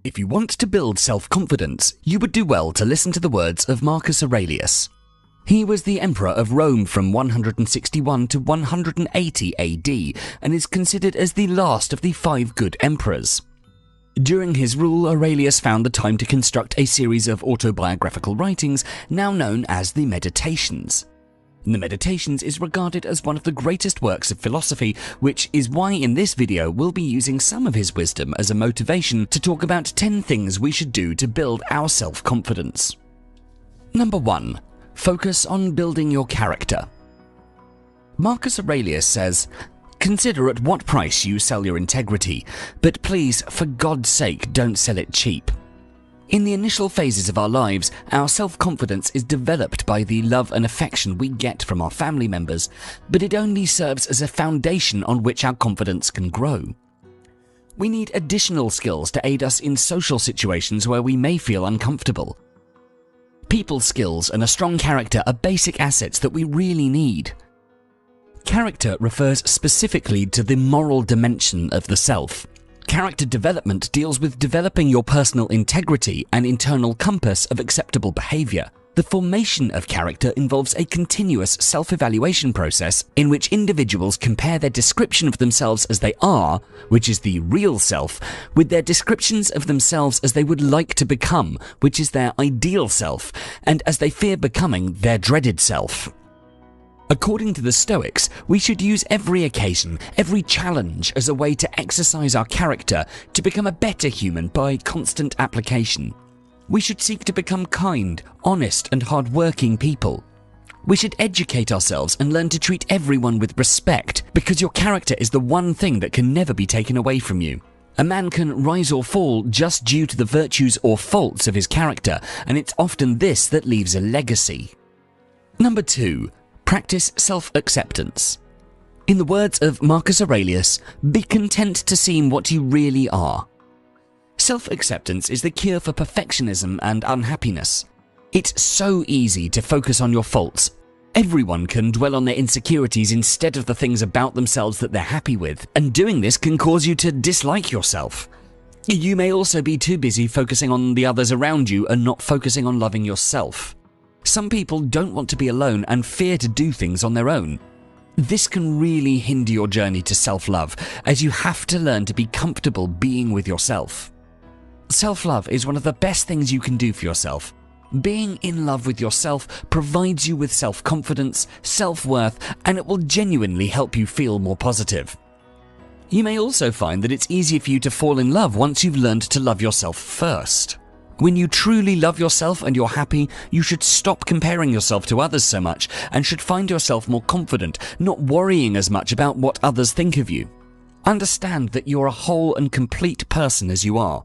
If you want to build self-confidence, you would do well to listen to the words of Marcus Aurelius. He was the emperor of Rome from 161 to 180 AD and is considered as the last of the 5 good emperors. During his rule, Aurelius found the time to construct a series of autobiographical writings now known as the Meditations. The Meditations is regarded as one of the greatest works of philosophy, which is why in this video we'll be using some of his wisdom as a motivation to talk about 10 things we should do to build our self-confidence. Number 1. Focus on building your character. Marcus Aurelius says, "Consider at what price you sell your integrity, but please, for God's sake, don't sell it cheap." In the initial phases of our lives, our self-confidence is developed by the love and affection we get from our family members, but it only serves as a foundation on which our confidence can grow. We need additional skills to aid us in social situations where we may feel uncomfortable. People skills and a strong character are basic assets that we really need. Character refers specifically to the moral dimension of the self. Character development deals with developing your personal integrity and internal compass of acceptable behavior. The formation of character involves a continuous self-evaluation process in which individuals compare their description of themselves as they are, which is the real self, with their descriptions of themselves as they would like to become, which is their ideal self, and as they fear becoming their dreaded self. According to the Stoics, we should use every occasion, every challenge as a way to exercise our character to become a better human by constant application. We should seek to become kind, honest, and hard-working people. We should educate ourselves and learn to treat everyone with respect, because your character is the one thing that can never be taken away from you. A man can rise or fall just due to the virtues or faults of his character, and it's often this that leaves a legacy. Number 2. Practice self-acceptance. In the words of Marcus Aurelius, be content to seem what you really are. Self-acceptance is the cure for perfectionism and unhappiness. It's so easy to focus on your faults. Everyone can dwell on their insecurities instead of the things about themselves that they're happy with, and doing this can cause you to dislike yourself. You may also be too busy focusing on the others around you and not focusing on loving yourself. Some people don't want to be alone and fear to do things on their own. This can really hinder your journey to self-love, as you have to learn to be comfortable being with yourself. Self-love is one of the best things you can do for yourself. Being in love with yourself provides you with self-confidence, self-worth, and it will genuinely help you feel more positive. You may also find that it's easier for you to fall in love once you've learned to love yourself first. When you truly love yourself and you're happy, you should stop comparing yourself to others so much and should find yourself more confident, not worrying as much about what others think of you. Understand that you're a whole and complete person as you are.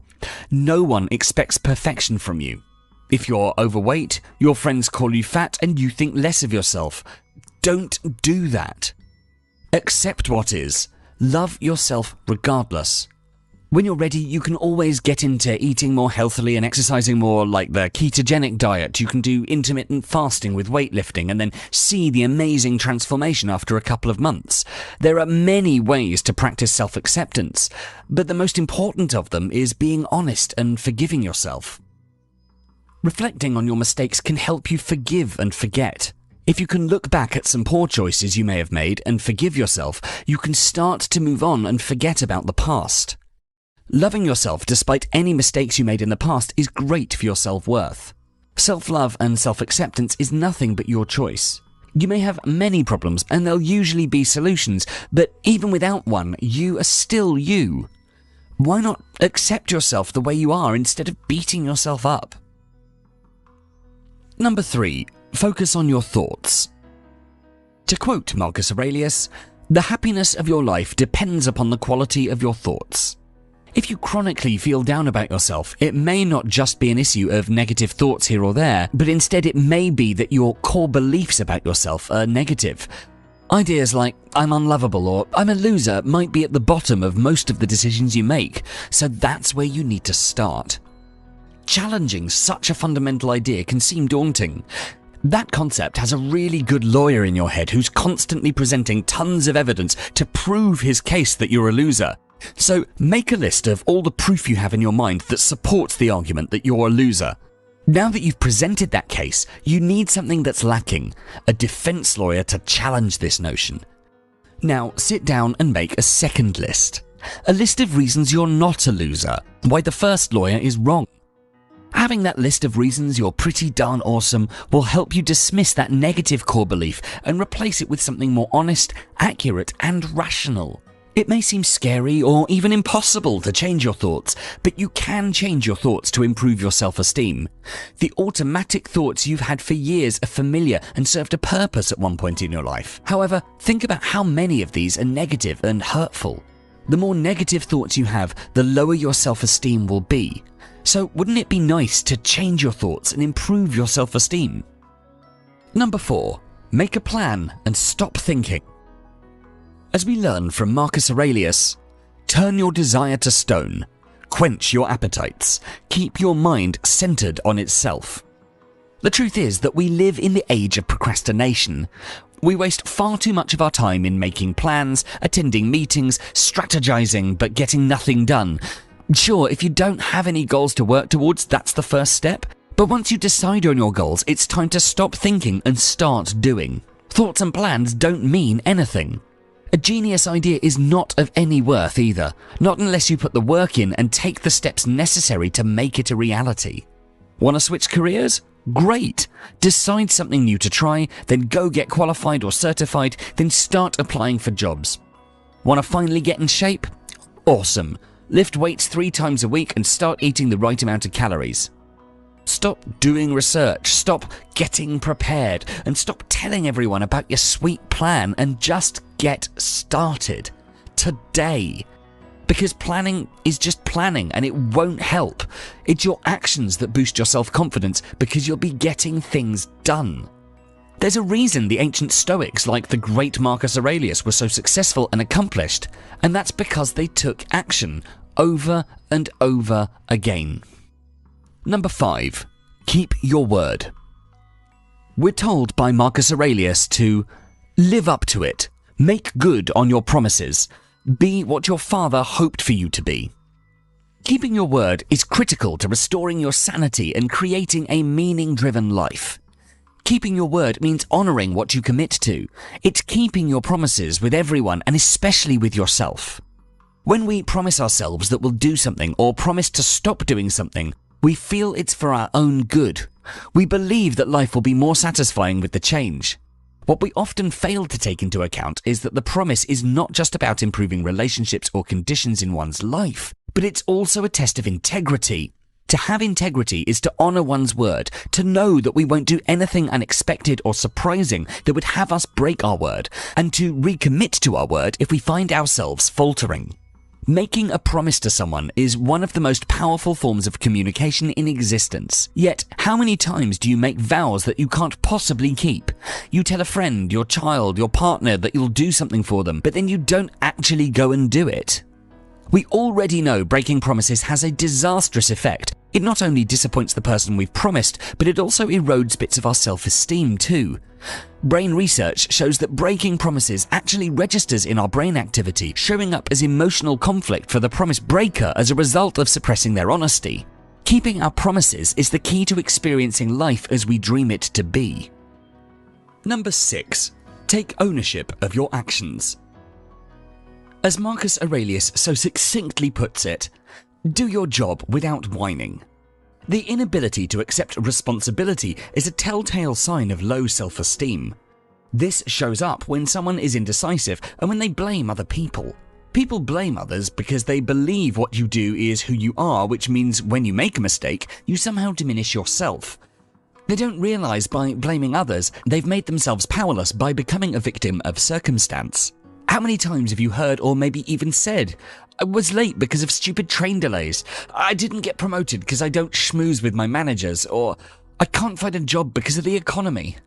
No one expects perfection from you. If you're overweight, your friends call you fat and you think less of yourself. Don't do that. Accept what is. Love yourself regardless. When you're ready, you can always get into eating more healthily and exercising more, like the ketogenic diet. You can do intermittent fasting with weightlifting and then see the amazing transformation after a couple of months. There are many ways to practice self-acceptance, but the most important of them is being honest and forgiving yourself. Reflecting on your mistakes can help you forgive and forget. If you can look back at some poor choices you may have made and forgive yourself, you can start to move on and forget about the past. Loving yourself despite any mistakes you made in the past is great for your self-worth. Self-love and self-acceptance is nothing but your choice. You may have many problems and there'll usually be solutions, but even without one, you are still you. Why not accept yourself the way you are instead of beating yourself up? Number 3. Focus on your thoughts. To quote Marcus Aurelius, "The happiness of your life depends upon the quality of your thoughts." If you chronically feel down about yourself, it may not just be an issue of negative thoughts here or there, but instead it may be that your core beliefs about yourself are negative. Ideas like, "I'm unlovable" or "I'm a loser" might be at the bottom of most of the decisions you make, so that's where you need to start. Challenging such a fundamental idea can seem daunting. That concept has a really good lawyer in your head who's constantly presenting tons of evidence to prove his case that you're a loser. So make a list of all the proof you have in your mind that supports the argument that you're a loser. Now that you've presented that case, you need something that's lacking, a defense lawyer to challenge this notion. Now sit down and make a second list. A list of reasons you're not a loser, why the first lawyer is wrong. Having that list of reasons you're pretty darn awesome will help you dismiss that negative core belief and replace it with something more honest, accurate, and rational. It may seem scary or even impossible to change your thoughts, but you can change your thoughts to improve your self-esteem. The automatic thoughts you've had for years are familiar and served a purpose at one point in your life. However, think about how many of these are negative and hurtful. The more negative thoughts you have, the lower your self-esteem will be. So wouldn't it be nice to change your thoughts and improve your self-esteem? Number 4. Make a plan and stop thinking. As we learn from Marcus Aurelius, turn your desire to stone, quench your appetites, keep your mind centered on itself. The truth is that we live in the age of procrastination. We waste far too much of our time in making plans, attending meetings, strategizing, but getting nothing done. Sure, if you don't have any goals to work towards, that's the first step. But once you decide on your goals, it's time to stop thinking and start doing. Thoughts and plans don't mean anything. A genius idea is not of any worth either, not unless you put the work in and take the steps necessary to make it a reality. Want to switch careers? Great! Decide something new to try, then go get qualified or certified, then start applying for jobs. Want to finally get in shape? Awesome! Lift weights 3 times a week and start eating the right amount of calories. Stop doing research, stop getting prepared, and stop telling everyone about your sweet plan and just get started. Today. Because planning is just planning and it won't help. It's your actions that boost your self-confidence because you'll be getting things done. There's a reason the ancient Stoics like the great Marcus Aurelius were so successful and accomplished, and that's because they took action over and over again. Number 5. Keep your word. We're told by Marcus Aurelius to live up to it, make good on your promises, be what your father hoped for you to be. Keeping your word is critical to restoring your sanity and creating a meaning-driven life. Keeping your word means honoring what you commit to. It's keeping your promises with everyone and especially with yourself. When we promise ourselves that we'll do something or promise to stop doing something, we feel it's for our own good. We believe that life will be more satisfying with the change. What we often fail to take into account is that the promise is not just about improving relationships or conditions in one's life, but it's also a test of integrity. To have integrity is to honor one's word, to know that we won't do anything unexpected or surprising that would have us break our word, and to recommit to our word if we find ourselves faltering. Making a promise to someone is one of the most powerful forms of communication in existence. Yet, how many times do you make vows that you can't possibly keep? You tell a friend, your child, your partner that you'll do something for them, but then you don't actually go and do it. We already know breaking promises has a disastrous effect. It not only disappoints the person we've promised, but it also erodes bits of our self-esteem too. Brain research shows that breaking promises actually registers in our brain activity, showing up as emotional conflict for the promise breaker as a result of suppressing their honesty. Keeping our promises is the key to experiencing life as we dream it to be. Number 6. Take ownership of your actions. As Marcus Aurelius so succinctly puts it, do your job without whining. The inability to accept responsibility is a telltale sign of low self-esteem. This shows up when someone is indecisive and when they blame other people. People blame others because they believe what you do is who you are, which means when you make a mistake, you somehow diminish yourself. They don't realize by blaming others, they've made themselves powerless by becoming a victim of circumstance. How many times have you heard or maybe even said, I was late because of stupid train delays, I didn't get promoted because I don't schmooze with my managers, or I can't find a job because of the economy?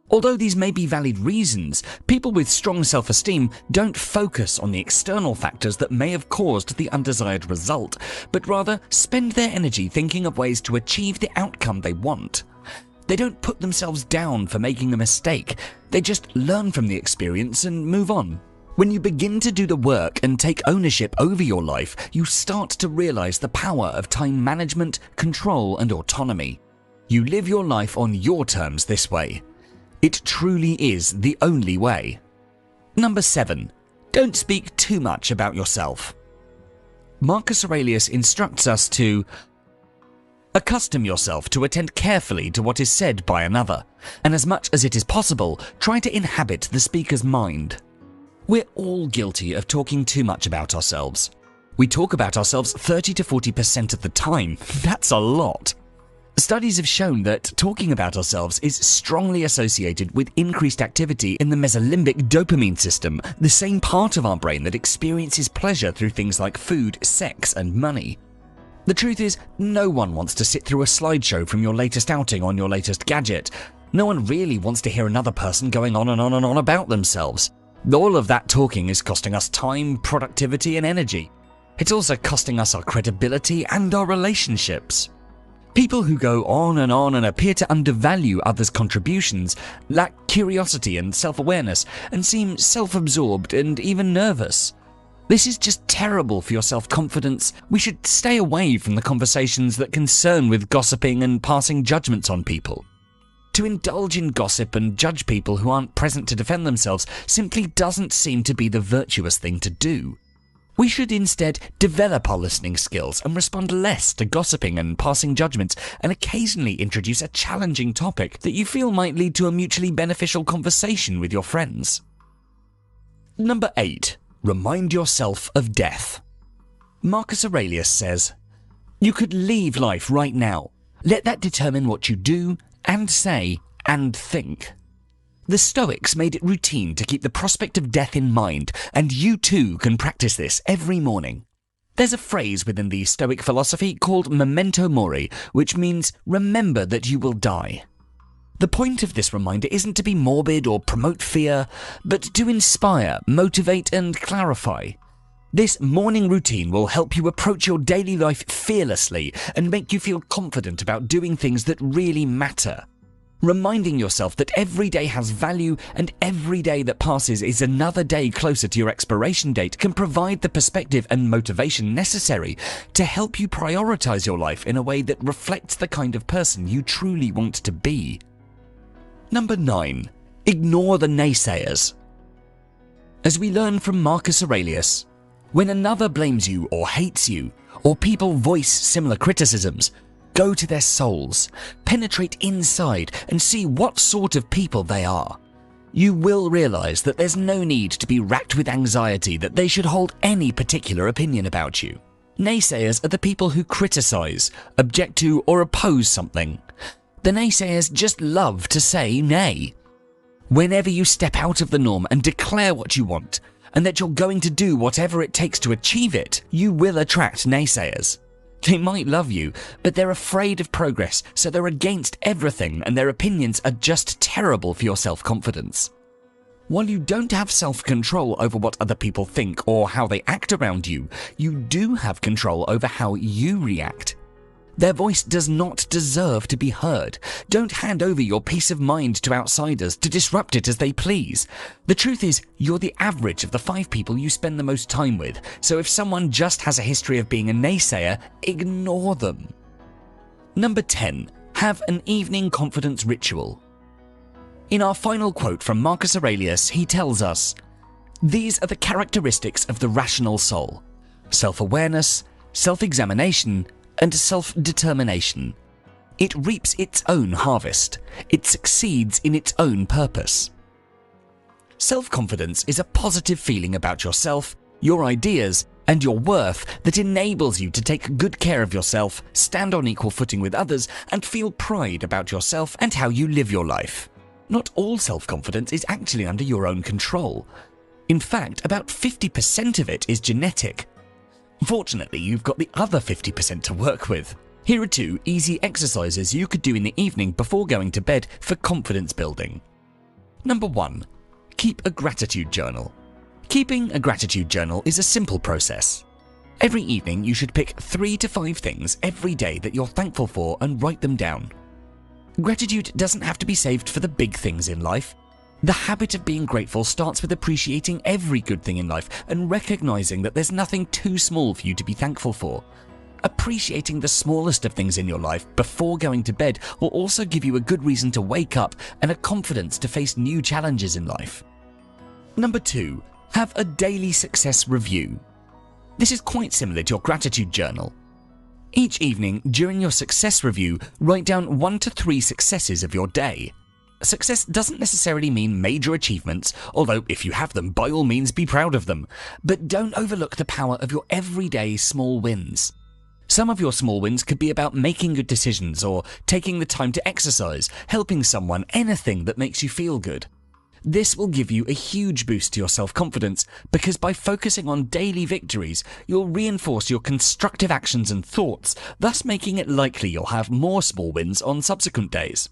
Although these may be valid reasons, people with strong self-esteem don't focus on the external factors that may have caused the undesired result, but rather spend their energy thinking of ways to achieve the outcome they want. They don't put themselves down for making a mistake, they just learn from the experience and move on. When you begin to do the work and take ownership over your life, you start to realize the power of time management, control, and autonomy. You live your life on your terms this way. It truly is the only way. Number 7. Don't speak too much about yourself. Marcus Aurelius instructs us to accustom yourself to attend carefully to what is said by another, and as much as it is possible, try to inhabit the speaker's mind. We're all guilty of talking too much about ourselves. We talk about ourselves 30 to 40% of the time. That's a lot. Studies have shown that talking about ourselves is strongly associated with increased activity in the mesolimbic dopamine system, the same part of our brain that experiences pleasure through things like food, sex, and money. The truth is, no one wants to sit through a slideshow from your latest outing on your latest gadget. No one really wants to hear another person going on and on and on about themselves. All of that talking is costing us time, productivity, and energy. It's also costing us our credibility and our relationships. People who go on and appear to undervalue others' contributions lack curiosity and self-awareness and seem self-absorbed and even nervous. This is just terrible for your self-confidence. We should stay away from the conversations that concern with gossiping and passing judgments on people. To indulge in gossip and judge people who aren't present to defend themselves simply doesn't seem to be the virtuous thing to do. We should instead develop our listening skills and respond less to gossiping and passing judgments, and occasionally introduce a challenging topic that you feel might lead to a mutually beneficial conversation with your friends. Number 8. Remind yourself of death. Marcus Aurelius says, "You could leave life right now. Let that determine what you do and say and think." The Stoics made it routine to keep the prospect of death in mind, and you too can practice this every morning. There's a phrase within the Stoic philosophy called memento mori, which means remember that you will die. The point of this reminder isn't to be morbid or promote fear, but to inspire, motivate, and clarify. This morning routine will help you approach your daily life fearlessly and make you feel confident about doing things that really matter. Reminding yourself that every day has value and every day that passes is another day closer to your expiration date can provide the perspective and motivation necessary to help you prioritize your life in a way that reflects the kind of person you truly want to be. Number 9. Ignore the naysayers. As we learn from Marcus Aurelius, when another blames you or hates you, or people voice similar criticisms, go to their souls, penetrate inside, and see what sort of people they are. You will realize that there's no need to be racked with anxiety that they should hold any particular opinion about you. Naysayers are the people who criticize, object to, or oppose something. The naysayers just love to say nay. Whenever you step out of the norm and declare what you want, and that you're going to do whatever it takes to achieve it, you will attract naysayers. They might love you, but they're afraid of progress, so they're against everything, and their opinions are just terrible for your self-confidence. While you don't have self-control over what other people think or how they act around you, you do have control over how you react. Their voice does not deserve to be heard. Don't hand over your peace of mind to outsiders to disrupt it as they please. The truth is, you're the average of the 5 people you spend the most time with, so if someone just has a history of being a naysayer, ignore them. Number 10. Have an evening confidence ritual. In our final quote from Marcus Aurelius, he tells us, "These are the characteristics of the rational soul: self-awareness, self-examination, and self-determination. It reaps its own harvest. It succeeds in its own purpose." Self-confidence is a positive feeling about yourself, your ideas, and your worth that enables you to take good care of yourself, stand on equal footing with others, and feel pride about yourself and how you live your life. Not all self-confidence is actually under your own control. In fact, about 50% of it is genetic. Fortunately, you've got the other 50% to work with. Here are 2 easy exercises you could do in the evening before going to bed for confidence building. Number 1. Keep a gratitude journal. Keeping a gratitude journal is a simple process. Every evening you should pick 3 to 5 things every day that you're thankful for and write them down. Gratitude doesn't have to be saved for the big things in life. The habit of being grateful starts with appreciating every good thing in life and recognizing that there's nothing too small for you to be thankful for. Appreciating the smallest of things in your life before going to bed will also give you a good reason to wake up and a confidence to face new challenges in life. Number 2. Have a daily success review. This is quite similar to your gratitude journal. Each evening during your success review, write down 1 to 3 successes of your day. Success doesn't necessarily mean major achievements, although if you have them, by all means be proud of them. But don't overlook the power of your everyday small wins. Some of your small wins could be about making good decisions or taking the time to exercise, helping someone, anything that makes you feel good. This will give you a huge boost to your self-confidence because by focusing on daily victories, you'll reinforce your constructive actions and thoughts, thus making it likely you'll have more small wins on subsequent days.